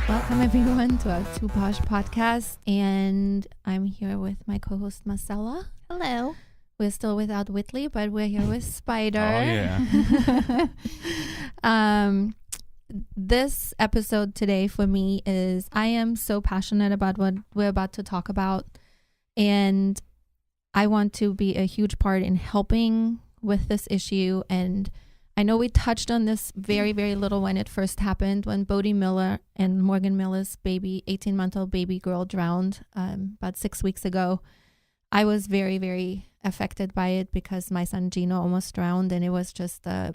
Welcome everyone to our Two Posh podcast, and I'm here with my co-host Marcella. Hello. We're still without Whitley, but we're here with Spider. Oh yeah. This episode today for me is I am so passionate about what we're about to talk about, and I want to be a huge part in helping with this issue. And I know we touched on this very, very little when it first happened, when Bode Miller and Morgan Miller's baby, 18-month-old baby girl drowned about 6 weeks ago. I was very, very affected by it because my son Gino almost drowned, and it was just a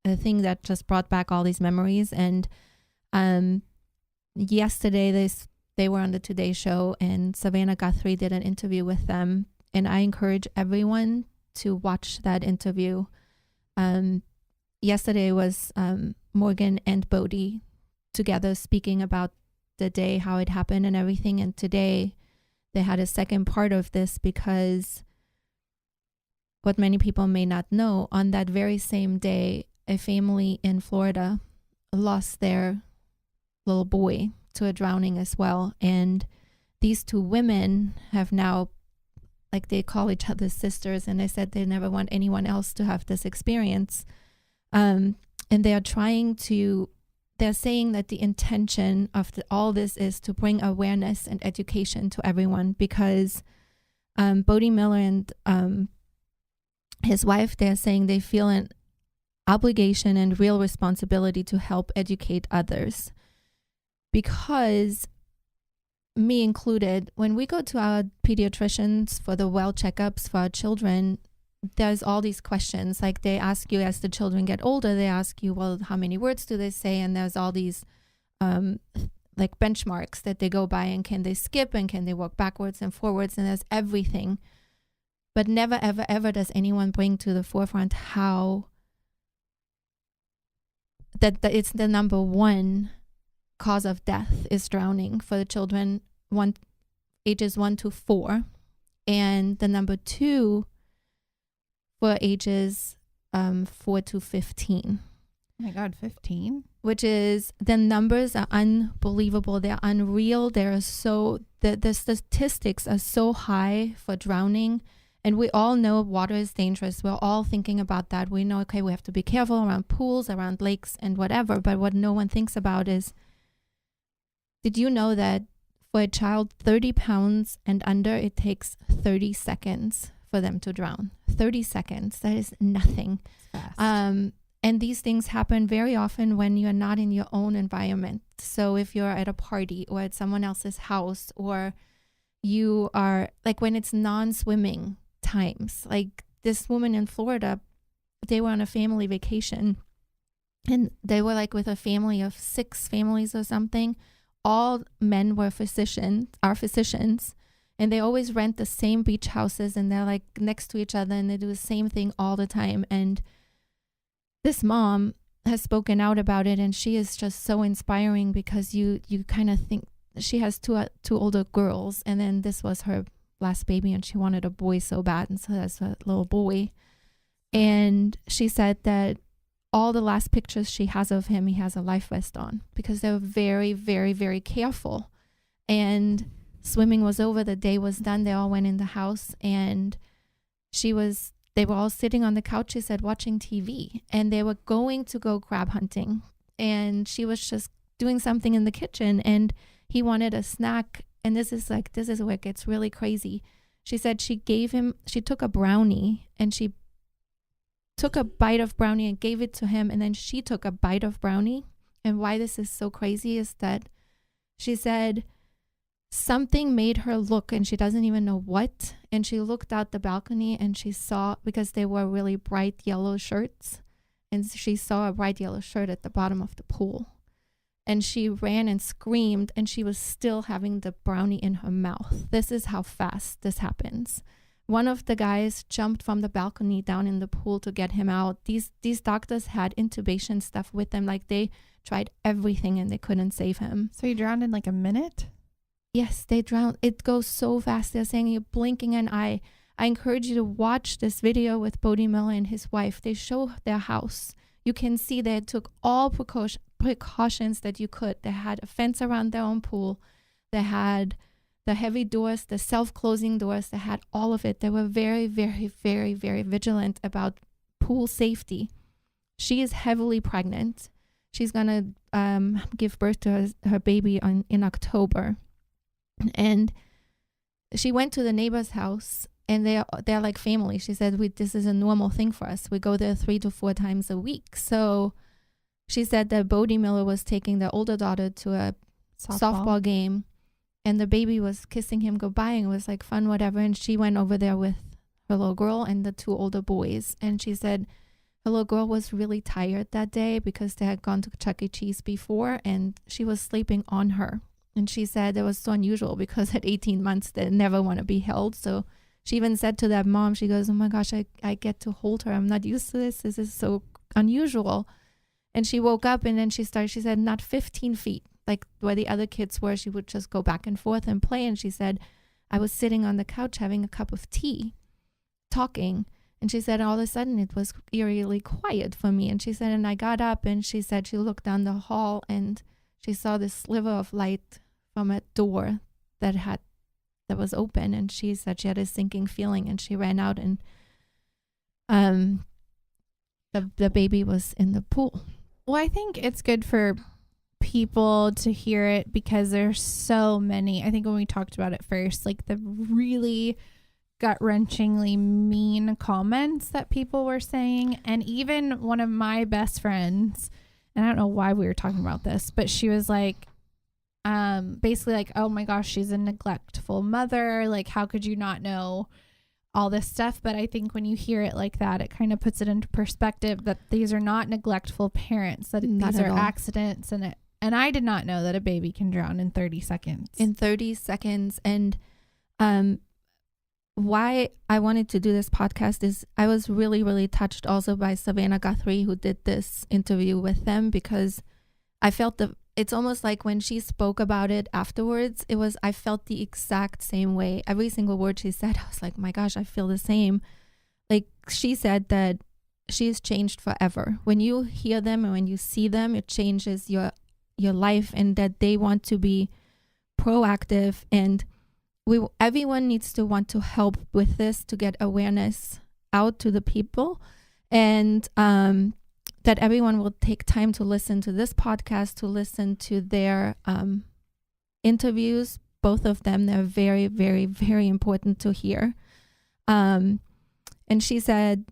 thing that just brought back all these memories. And yesterday they were on the Today Show, and Savannah Guthrie did an interview with them, and I encourage everyone to watch that interview. Yesterday was Morgan and Bode together speaking about the day, how it happened and everything. And today they had a second part of this because what many people may not know, on that very same day, a family in Florida lost their little boy to a drowning as well. And these two women have now, like, they call each other sisters, and they said they never want anyone else to have this experience. And they are they're saying that the intention of all this is to bring awareness and education to everyone, because Bode Miller and his wife, they're saying they feel an obligation and real responsibility to help educate others. Because, me included, when we go to our pediatricians for the well checkups for our children, there's all these questions. Like, they ask you, as the children get older, they ask you, well, how many words do they say? And there's all these like benchmarks that they go by, and can they skip, and can they walk backwards and forwards, and there's everything. But never, ever, ever does anyone bring to the forefront how that it's the number one cause of death is drowning for the children ages 1 to 4, and the number 2 for ages 4 to 15. Oh my God, 15? Which is, the numbers are unbelievable. They're unreal. They're so, the statistics are so high for drowning. And we all know water is dangerous. We're all thinking about that. We know, okay, we have to be careful around pools, around lakes, and whatever. But what no one thinks about is, did you know that for a child 30 pounds and under, it takes 30 seconds for them to drown? 30 seconds. That is nothing. Fast. And these things happen very often when you're not in your own environment. So if you're at a party or at someone else's house, or you are, like, when it's non-swimming times, like this woman in Florida, they were on a family vacation, and they were like with a family of 6 families or something. All men are physicians, and they always rent the same beach houses, and they're like next to each other, and they do the same thing all the time. And this mom has spoken out about it, and she is just so inspiring, because you kind of think, she has two older girls, and then this was her last baby, and she wanted a boy so bad, and so that's a little boy. And she said that all the last pictures she has of him, he has a life vest on, because they're very, very, very careful. And swimming was over, the day was done, they all went in the house, and they were all sitting on the couch, she said, watching TV, and they were going to go crab hunting, and she was just doing something in the kitchen, and he wanted a snack. And this is where it gets really crazy. She said she took a brownie, and she took a bite of brownie and gave it to him, and then she took a bite of brownie. And why this is so crazy is that she said something made her look, and she doesn't even know what, and she looked out the balcony, and she saw, because they were really bright yellow shirts, and she saw a bright yellow shirt at the bottom of the pool. And she ran and screamed, and she was still having the brownie in her mouth. This is how fast this happens. One of the guys jumped from the balcony down in the pool to get him out. These doctors had intubation stuff with them. Like, they tried everything, and they couldn't save him. So he drowned in like a minute? Yes, they drowned. It goes so fast. They're saying you're blinking an eye. I encourage you to watch this video with Bode Miller and his wife. They show their house. you can see they took all precautions that you could. They had a fence around their own pool. They had the heavy doors, the self-closing doors. They had all of it. They were very, very, very, very vigilant about pool safety. She is heavily pregnant. She's gonna give birth to her baby in October, and she went to the neighbor's house, and they're like family. She said, this is a normal thing for us. We go there 3 to 4 times a week. So she said that Bode Miller was taking their older daughter to a softball game, and the baby was kissing him goodbye, and it was like fun, whatever. And she went over there with her little girl and the 2 older boys, and she said her little girl was really tired that day because they had gone to Chuck E. Cheese before, and she was sleeping on her. And she said it was so unusual because at 18 months, they never want to be held. So she even said to that mom, she goes, oh my gosh, I get to hold her. I'm not used to this. This is so unusual. And she woke up, and then she said, not 15 feet, like where the other kids were. She would just go back and forth and play. And she said, I was sitting on the couch having a cup of tea, talking. And she said, all of a sudden it was eerily quiet for me. And she said, and I got up, and she said she looked down the hall, and she saw this sliver of light from a door that was open. And she said she had a sinking feeling, and she ran out, and the baby was in the pool. Well, I think it's good for people to hear it because there's so many. I think when we talked about it first, like the really gut-wrenchingly mean comments that people were saying. And even one of my best friends, and I don't know why we were talking about this, but she was like, basically like, oh my gosh, she's a neglectful mother. Like, how could you not know all this stuff? But I think when you hear it like that, it kind of puts it into perspective that these are not neglectful parents, that these are accidents. And I did not know that a baby can drown in 30 seconds. And why I wanted to do this podcast is I was really, really touched also by Savannah Guthrie, who did this interview with them, because I felt it's almost like when she spoke about it afterwards, I felt the exact same way. Every single word she said, I was like, my gosh, I feel the same. Like, she said that she has changed forever. When you hear them and when you see them, it changes your life, and that they want to be proactive, and everyone needs to want to help with this to get awareness out to the people, and that everyone will take time to listen to this podcast, to listen to their interviews. Both of them, they're very, very, very important to hear. And she said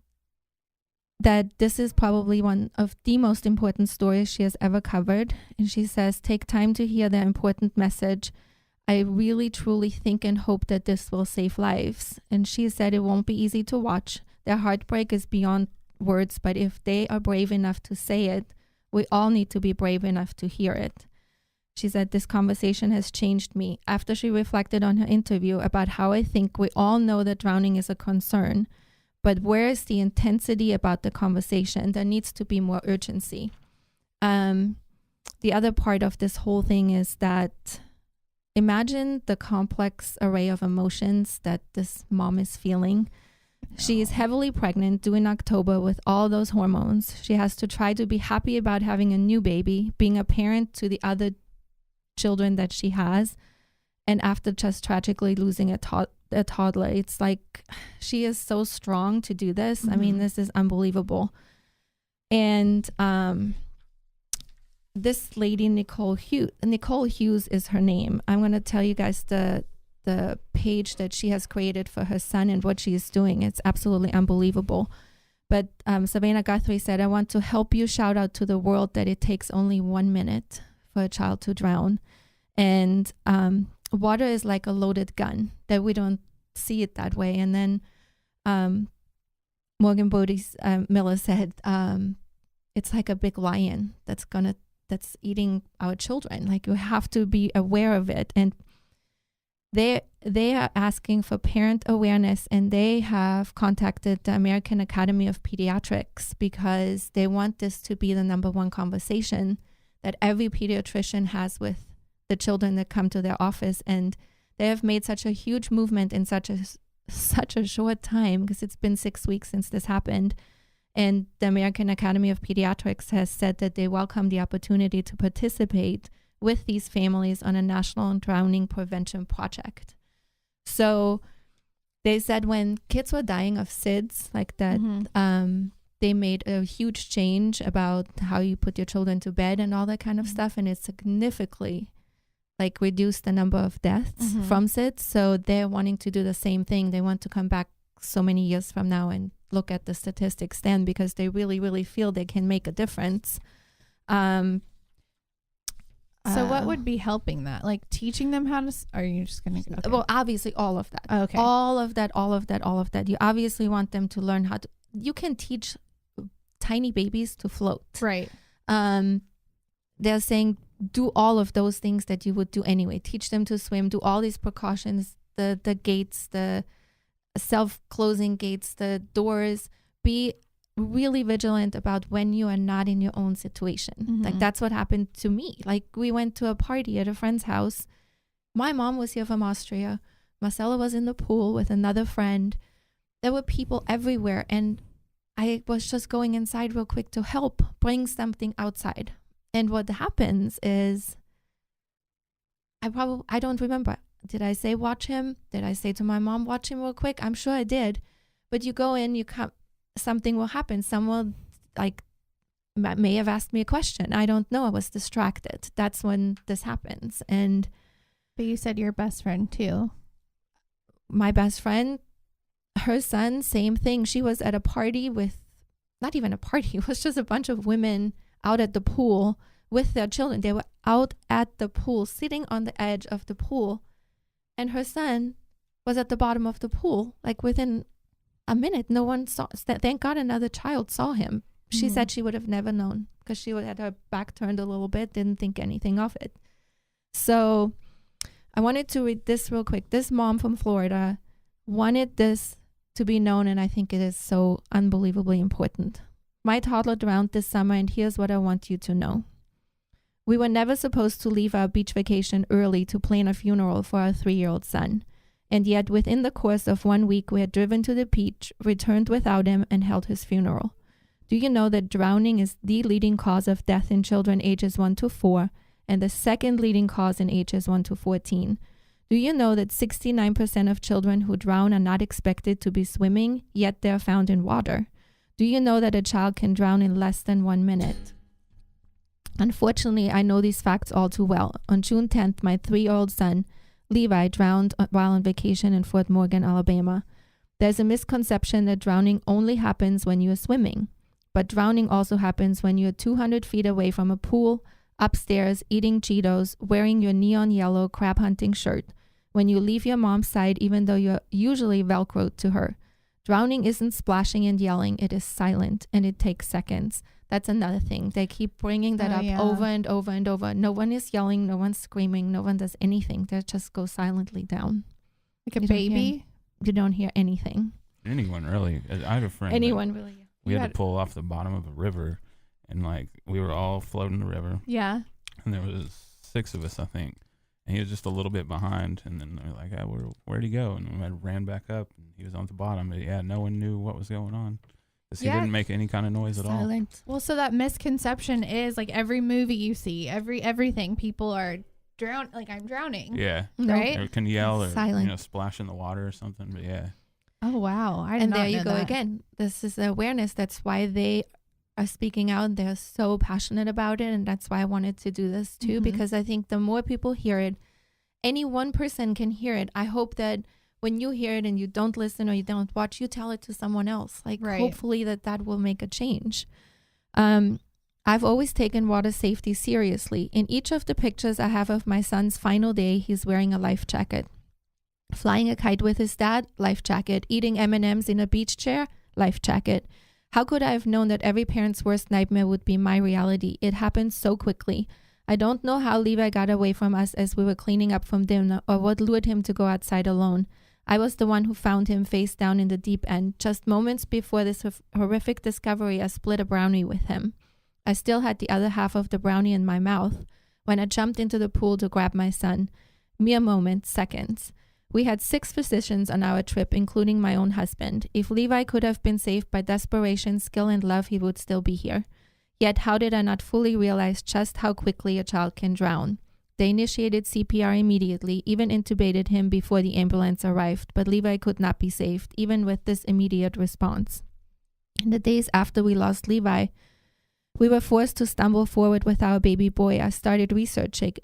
that this is probably one of the most important stories she has ever covered. And she says, take time to hear their important message. I really, truly think and hope that this will save lives. And she said it won't be easy to watch. Their heartbreak is beyond words, but if they are brave enough to say it, we all need to be brave enough to hear it. She said, this conversation has changed me. After she reflected on her interview about how I think we all know that drowning is a concern, but where is the intensity about the conversation? There needs to be more urgency. The other part of this whole thing is that imagine the complex array of emotions that this mom is feeling. She is heavily pregnant, due in October, with all those hormones. She has to try to be happy about having a new baby, being a parent to the other children that she has, and after just tragically losing a toddler. It's like she is so strong to do this. I mean, this is unbelievable. And this lady, Nicole Hughes is her name. I'm going to tell you guys the page that she has created for her son and what she is doing. It's absolutely unbelievable. But Savannah Guthrie said, I want to help you shout out to the world that it takes only 1 minute for a child to drown. And water is like a loaded gun, that we don't see it that way. And then Bode Miller said, it's like a big lion that's eating our children. Like, you have to be aware of it. And they are asking for parent awareness, and they have contacted the American Academy of Pediatrics because they want this to be the number one conversation that every pediatrician has with the children that come to their office. And they have made such a huge movement in such a short time, because it's been 6 weeks since this happened. And the American Academy of Pediatrics has said that they welcome the opportunity to participate with these families on a national drowning prevention project. So they said when kids were dying of SIDS like that, they made a huge change about how you put your children to bed and all that kind of stuff. And it significantly like reduced the number of deaths from SIDS. So they're wanting to do the same thing. They want to come back so many years from now and look at the statistics then, because they really, really feel they can make a difference. So what would be helping that? Like teaching them how to, are you just going to? Well, obviously all of that. Okay. All of that. You obviously want them to learn how to, you can teach tiny babies to float. Right. They're saying do all of those things that you would do anyway. Teach them to swim, do all these precautions, the gates, the self-closing gates, the doors. Be really vigilant about when you are not in your own situation. Like that's what happened to me. Like we went to a party at a friend's house. My mom was here from Austria. Marcella was in the pool with another friend. There were people everywhere, and I was just going inside real quick to help bring something outside. And what happens is I don't remember. Did I say watch him? Did I say to my mom, watch him real quick? I'm sure I did. But you go in, you come, something will happen. Someone like may have asked me a question. I don't know. I was distracted. That's when this happens. But you said your best friend too. My best friend, her son, same thing. She was at a party with, not even a party. It was just a bunch of women out at the pool with their children. They were out at the pool, sitting on the edge of the pool. And her son was at the bottom of the pool, like within a minute. No one saw. Thank God another child saw him. She said she would have never known because she had her back turned a little bit, didn't think anything of it. So I wanted to read this real quick. This mom from Florida wanted this to be known, and I think it is so unbelievably important. My toddler drowned this summer, and here's what I want you to know. We were never supposed to leave our beach vacation early to plan a funeral for our 3-year-old son. And yet within the course of 1 week, we had driven to the beach, returned without him, and held his funeral. Do you know that drowning is the leading cause of death in children ages 1 to 4 and the second leading cause in ages 1 to 14? Do you know that 69% of children who drown are not expected to be swimming, yet they are found in water? Do you know that a child can drown in less than 1 minute? Unfortunately, I know these facts all too well. On June 10th, my 3-year-old son, Levi, drowned while on vacation in Fort Morgan, Alabama. There's a misconception that drowning only happens when you are swimming. But drowning also happens when you're 200 feet away from a pool, upstairs, eating Cheetos, wearing your neon yellow crab hunting shirt, when you leave your mom's side even though you're usually Velcroed to her. Drowning isn't splashing and yelling, it is silent, and it takes seconds. That's another thing. They keep bringing that up over and over and over. No one is yelling, no one's screaming, no one does anything. They just go silently down. Like a baby? You don't hear anything. Anyone really. I have a friend. Anyone really. We had to pull off the bottom of a river, and like we were all floating the river. Yeah. And there was 6 of us, I think. And he was just a little bit behind, and then we were like, where'd he go? And we ran back up, and he was on the bottom. But yeah, no one knew what was going on. Because he didn't make any kind of noise at all. Silent. Well, so that misconception is like every movie you see, everything, people are drowning, like I'm drowning. Yeah. Right? Or can yell or splash in the water or something. But yeah. Oh, wow. And there you go again. This is awareness. That's why they are speaking out. They're so passionate about it. And that's why I wanted to do this too, because I think the more people hear it, any one person can hear it. I hope that when you hear it and you don't listen or you don't watch, you tell it to someone else. Like hopefully that will make a change. I've always taken water safety seriously. In each of the pictures I have of my son's final day, he's wearing a life jacket. Flying a kite with his dad, life jacket. Eating M&Ms in a beach chair, life jacket. How could I have known that every parent's worst nightmare would be my reality? It happened so quickly. I don't know how Levi got away from us as we were cleaning up from dinner or what lured him to go outside alone. I was the one who found him face down in the deep end. Just moments before this horrific discovery, I split a brownie with him. I still had the other half of the brownie in my mouth when I jumped into the pool to grab my son. Mere moments, seconds. We had 6 physicians on our trip, including my own husband. If Levi could have been saved by desperation, skill, and love, he would still be here. Yet how did I not fully realize just how quickly a child can drown? They initiated CPR immediately, even intubated him before the ambulance arrived, but Levi could not be saved, even with this immediate response. In the days after we lost Levi, we were forced to stumble forward with our baby boy. I started researching.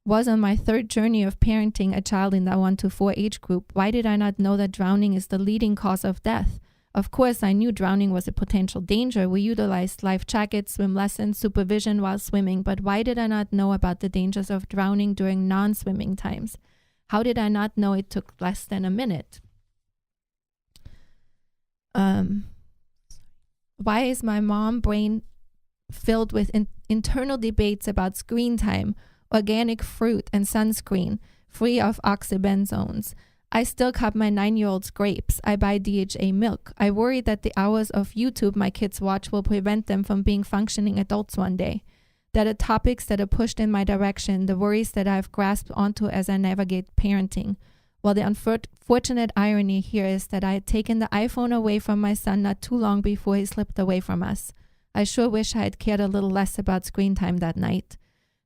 Was on my 3rd journey of parenting a child in the 1 to 4 age group. Why did I not know that drowning is the leading cause of death? Of course, I knew drowning was a potential danger. We utilized life jackets, swim lessons, supervision while swimming, but why did I not know about the dangers of drowning during non-swimming times? How did I not know it took less than a minute? Why is my mom brain filled with internal debates about screen time, organic fruit, and sunscreen, free of oxybenzones? I still cut my 9-year-old's grapes. I buy DHA milk. I worry that the hours of YouTube my kids watch will prevent them from being functioning adults one day. That are topics that are pushed in my direction, the worries that I've grasped onto as I navigate parenting. Well, the unfortunate irony here is that I had taken the iPhone away from my son not too long before he slipped away from us. I sure wish I had cared a little less about screen time that night.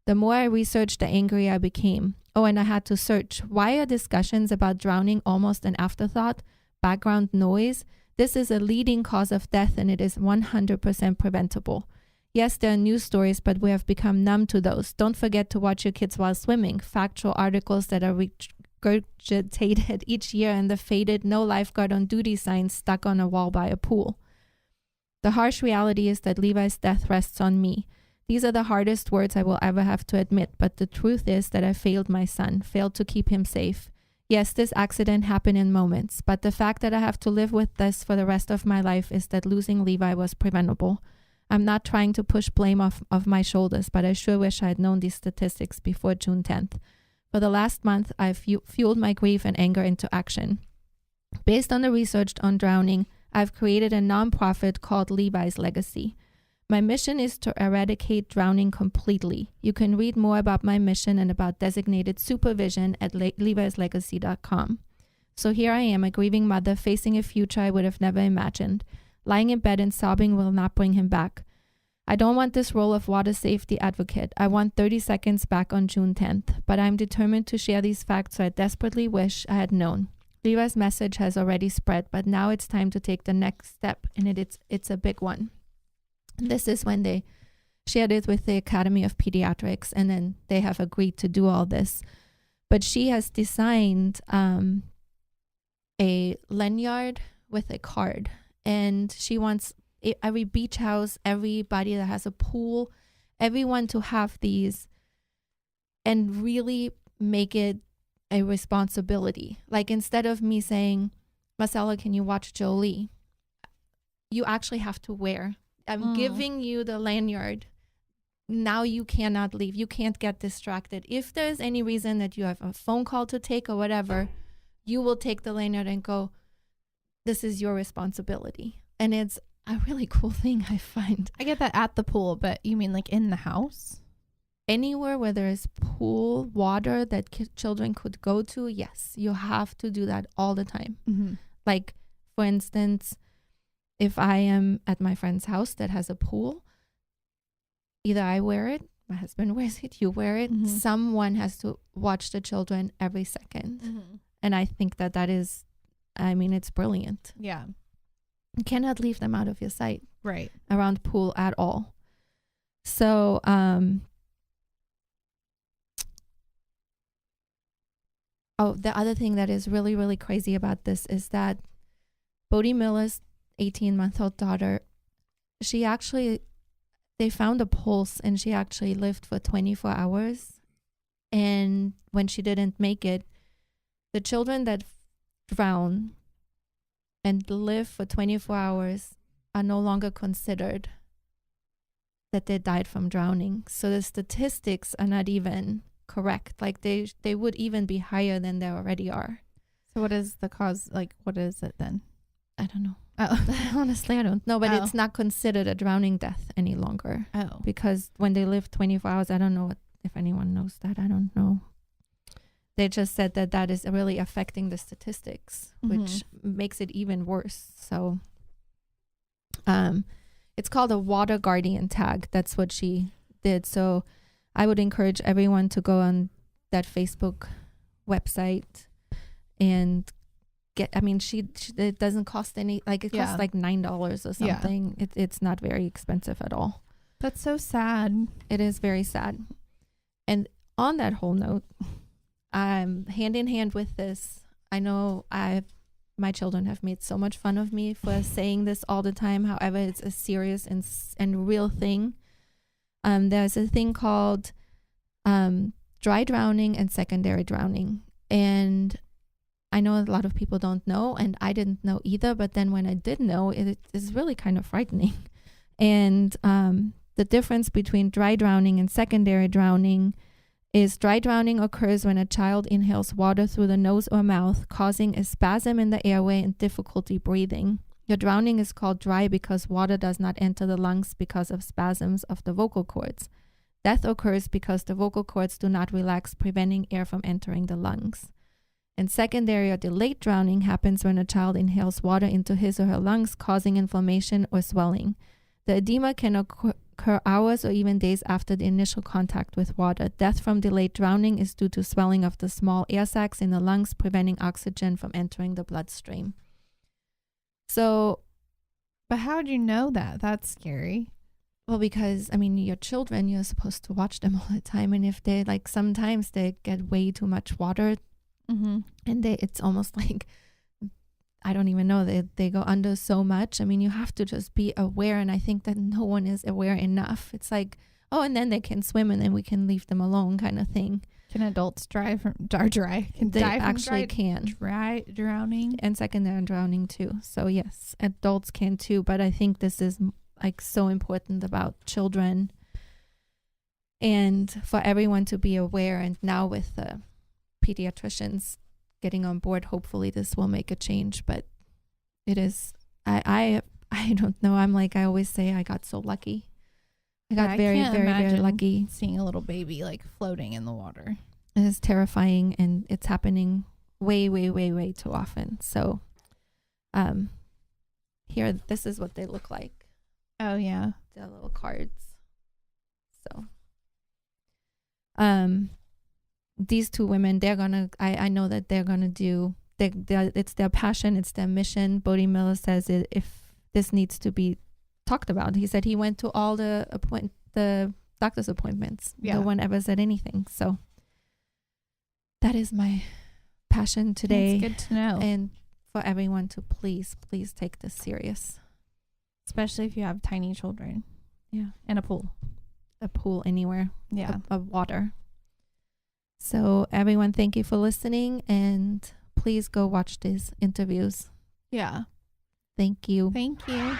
The more I researched, the angrier I became. Oh, and I had to search. Why are discussions about drowning almost an afterthought? Background noise? This is a leading cause of death, and it is 100% preventable. Yes, there are news stories, but we have become numb to those. Don't forget to watch your kids while swimming. Factual articles that are regurgitated each year, and the faded "no lifeguard on duty" signs stuck on a wall by a pool. The harsh reality is that Levi's death rests on me. These are the hardest words I will ever have to admit, but the truth is that I failed my son, failed to keep him safe. Yes, this accident happened in moments, but the fact that I have to live with this for the rest of my life is that losing Levi was preventable. I'm not trying to push blame off of my shoulders, but I sure wish I had known these statistics before June 10th. For the last month, I've fueled my grief and anger into action. Based on the research on drowning, I've created a nonprofit called Levi's Legacy. My mission is to eradicate drowning completely. You can read more about my mission and about designated supervision at levislegacy.com. So here I am, a grieving mother facing a future I would have never imagined. Lying in bed and sobbing will not bring him back. I don't want this role of water safety advocate. I want 30 seconds back on June 10th, but I'm determined to share these facts, so I desperately wish I had known. Levi's message has already spread, but now it's time to take the next step, and it's a big one. This is when they shared it with the Academy of Pediatrics, and then they have agreed to do all this. But she has designed a lanyard with a card, and she wants every beach house, everybody that has a pool, everyone to have these and really make it a responsibility. Like, instead of me saying, Marcella, can you watch Jolie? You actually have to wear. I'm giving you the lanyard. Now you cannot leave. You can't get distracted. If there's any reason that you have a phone call to take or whatever, you will take the lanyard and go, this is your responsibility. And it's a really cool thing, I find. I get that at the pool, but you mean like in the house? Anywhere where there is pool, water that children could go to, yes, you have to do that all the time. Mm-hmm. Like, for instance, if I am at my friend's house that has a pool, either I wear it, my husband wears it, you wear it. Mm-hmm. Someone has to watch the children every second. Mm-hmm. And I think that is, I mean, it's brilliant. Yeah. You cannot leave them out of your sight. Right. Around pool at all. So, the other thing that is really, really crazy about this is that Bode Miller's 18-month-old daughter, they found a pulse, and she actually lived for 24 hours. And when she didn't make it, the children that drown and live for 24 hours are no longer considered that they died from drowning. So the statistics are not even correct. Like, they would even be higher than they already are. So what is the cause? Like, what is it then? I don't know. Oh. Honestly, I don't know, but it's not considered a drowning death any longer. Oh. Because when they live 24 hours, I don't know if anyone knows that. I don't know. they just said that that is really affecting the statistics, which makes it even worse. So it's called a water guardian tag. That's what she did. So I would encourage everyone to go on that Facebook website and get, I mean, it doesn't cost any, like it costs like $9 or something. It's not very expensive at all. That's so sad. It is very sad. And on that whole note, hand in hand with this, I know my children have made so much fun of me for saying this all the time. However, it's a serious and real thing. There's a thing called dry drowning and secondary drowning. And I know a lot of people don't know, and I didn't know either. But then when I did know, it is really kind of frightening. And the difference between dry drowning and secondary drowning is dry drowning occurs when a child inhales water through the nose or mouth, causing a spasm in the airway and difficulty breathing. Your drowning is called dry because water does not enter the lungs because of spasms of the vocal cords. Death occurs because the vocal cords do not relax, preventing air from entering the lungs. And secondary or delayed drowning happens when a child inhales water into his or her lungs, causing inflammation or swelling. The edema can occur hours or even days after the initial contact with water. Death from delayed drowning is due to swelling of the small air sacs in the lungs, preventing oxygen from entering the bloodstream. So, but how do you know that? That's scary. Well, because, I mean, your children, you're supposed to watch them all the time. And if they, like, sometimes they get way too much water, and it's almost like, I don't even know, they go under so much. I mean, you have to just be aware. And I think that no one is aware enough. It's like, oh, and then they can swim and then we can leave them alone kind of thing. Can adults die from dry? They actually can. Dry drowning? And secondary drowning too. So yes, adults can too. But I think this is like so important about children and for everyone to be aware. And now with the pediatricians getting on board, hopefully this will make a change. But it is, I don't know. I always say I got so lucky. I got very, very, very lucky. Seeing a little baby like floating in the water. It is terrifying, and it's happening way, way, way, way too often. So here, this is what they look like. Oh yeah. The little cards. So these two women, they're gonna, I know that they're gonna do, it's their passion, it's their mission. Bode Miller says if this needs to be talked about. He said he went to all the doctor's appointments. Yeah. No one ever said anything. So that is my passion today. It's good to know. And for everyone to please take this serious. Especially if you have tiny children. Yeah. And a pool. A pool anywhere. Yeah. Of water. So everyone, thank you for listening, and please go watch these interviews. Yeah. Thank you. Thank you.